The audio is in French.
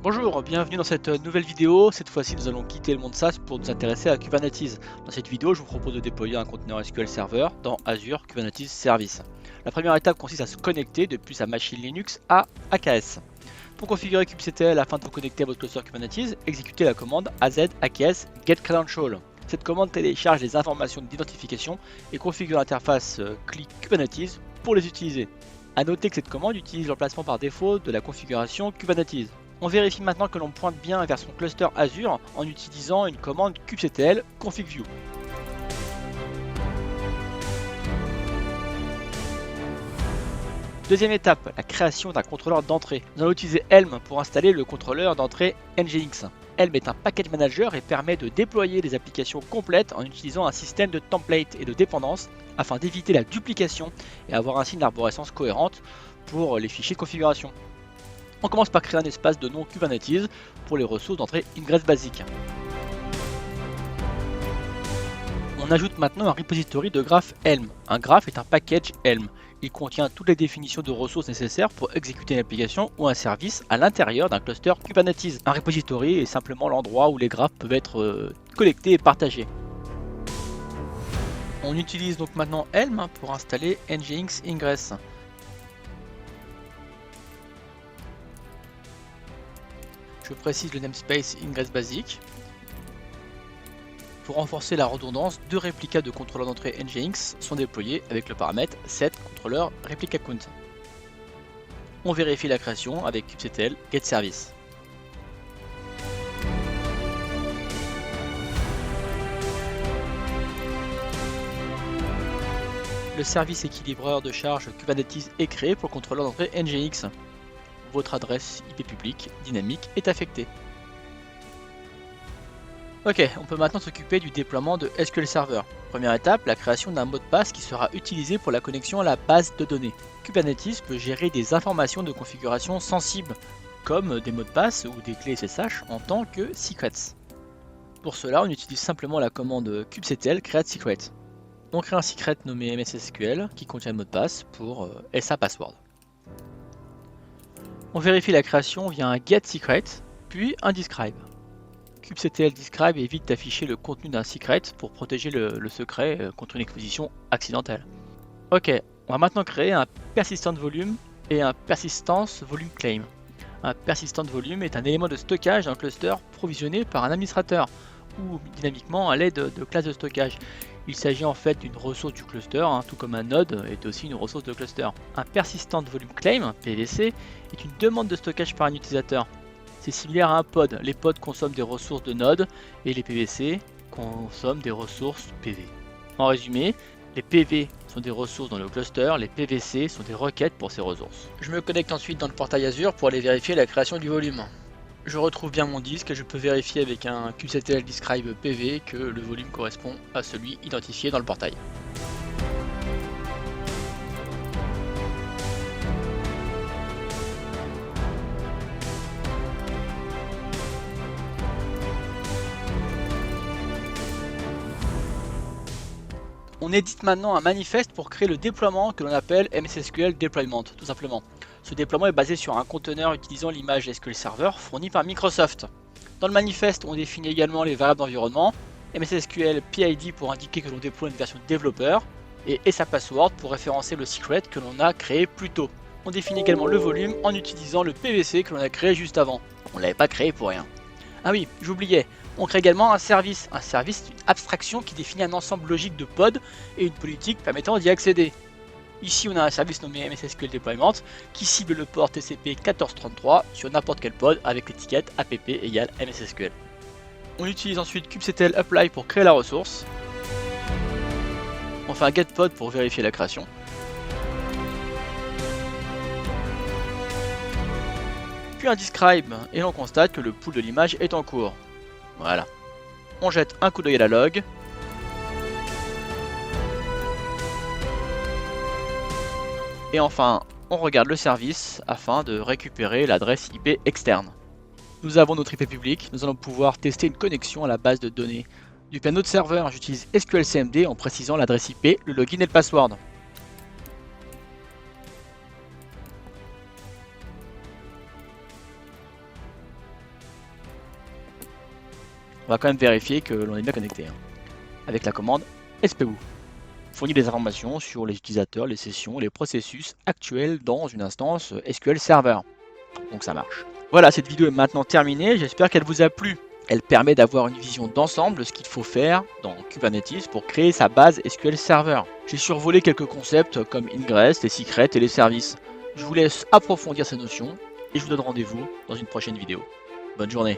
Bonjour, bienvenue dans cette nouvelle vidéo. Cette fois-ci, nous allons quitter le monde SaaS pour nous intéresser à Kubernetes. Dans cette vidéo, je vous propose de déployer un conteneur SQL Server dans Azure Kubernetes Service. La première étape consiste à se connecter depuis sa machine Linux à AKS. Pour configurer kubectl afin de vous connecter à votre cluster Kubernetes, exécutez la commande az-aks get credential. Cette commande télécharge les informations d'identification et configure l'interface click Kubernetes pour les utiliser. A noter que cette commande utilise l'emplacement par défaut de la configuration Kubernetes. On vérifie maintenant que l'on pointe bien vers son cluster Azure en utilisant une commande kubectl config-view. Deuxième étape, la création d'un contrôleur d'entrée. Nous allons utiliser Helm pour installer le contrôleur d'entrée Nginx. Helm est un package manager et permet de déployer des applications complètes en utilisant un système de templates et de dépendances afin d'éviter la duplication et avoir ainsi une arborescence cohérente pour les fichiers de configuration. On commence par créer un espace de nom Kubernetes pour les ressources d'entrée Ingress basique. On ajoute maintenant un repository de graph Helm. Un graph est un package Helm. Il contient toutes les définitions de ressources nécessaires pour exécuter une application ou un service à l'intérieur d'un cluster Kubernetes. Un repository est simplement l'endroit où les graphes peuvent être collectés et partagés. On utilise donc maintenant Helm pour installer Nginx Ingress. Je précise le namespace Ingress Basic. Pour renforcer la redondance, deux réplicas de contrôleur d'entrée Nginx sont déployés avec le paramètre set controller replica count. On vérifie la création avec kubectl get service. Le service équilibreur de charge Kubernetes est créé pour le contrôleur d'entrée Nginx. Votre adresse IP publique dynamique est affectée. Ok, on peut maintenant s'occuper du déploiement de SQL Server. Première étape, la création d'un mot de passe qui sera utilisé pour la connexion à la base de données. Kubernetes peut gérer des informations de configuration sensibles, comme des mots de passe ou des clés SSH en tant que secrets. Pour cela, on utilise simplement la commande kubectl create secret. On crée un secret nommé MSSQL qui contient le mot de passe pour SA password. On vérifie la création via un getSecret, puis un describe. kubectl describe évite d'afficher le contenu d'un secret pour protéger le secret contre une exposition accidentelle. Ok, on va maintenant créer un persistent volume et un persistence volume claim. Un persistent volume est un élément de stockage d'un cluster provisionné par un administrateur ou dynamiquement à l'aide de classes de stockage. Il s'agit en fait d'une ressource du cluster, tout comme un node est aussi une ressource de cluster. Un persistent volume claim, PVC, est une demande de stockage par un utilisateur. C'est similaire à un pod. Les pods consomment des ressources de node et les PVC consomment des ressources PV. En résumé, les PV sont des ressources dans le cluster, les PVC sont des requêtes pour ces ressources. Je me connecte ensuite dans le portail Azure pour aller vérifier la création du volume. Je retrouve bien mon disque et je peux vérifier avec un kubectl describe PV que le volume correspond à celui identifié dans le portail. On édite maintenant un manifeste pour créer le déploiement que l'on appelle MSSQL Deployment, tout simplement. Ce déploiement est basé sur un conteneur utilisant l'image SQL Server fournie par Microsoft. Dans le manifeste, on définit également les variables d'environnement, MSSQL PID pour indiquer que l'on déploie une version développeur, et SA password pour référencer le secret que l'on a créé plus tôt. On définit également le volume en utilisant le PVC que l'on a créé juste avant. On ne l'avait pas créé pour rien. Ah oui, j'oubliais, on crée également un service. Un service est une abstraction qui définit un ensemble logique de pods et une politique permettant d'y accéder. Ici, on a un service nommé MSSQL Deployment qui cible le port TCP 1433 sur n'importe quel pod avec l'étiquette app égale MSSQL. On utilise ensuite kubectl apply pour créer la ressource. On fait un getPod pour vérifier la création. Puis un describe et l'on constate que le pool de l'image est en cours. Voilà. On jette un coup d'œil à la log. Et enfin, on regarde le service afin de récupérer l'adresse IP externe. Nous avons notre IP public, nous allons pouvoir tester une connexion à la base de données. Depuis un autre serveur, j'utilise SQLCMD en précisant l'adresse IP, le login et le password. on va quand même vérifier que l'on est bien connecté. Avec la commande SPU. Fournit des informations sur les utilisateurs, les sessions, les processus actuels dans une instance SQL Server. Donc ça marche. Voilà, cette vidéo est maintenant terminée, j'espère qu'elle vous a plu. Elle permet d'avoir une vision d'ensemble de ce qu'il faut faire dans Kubernetes pour créer sa base SQL Server. J'ai survolé quelques concepts comme Ingress, les secrets et les services. Je vous laisse approfondir ces notions et je vous donne rendez-vous dans une prochaine vidéo. Bonne journée.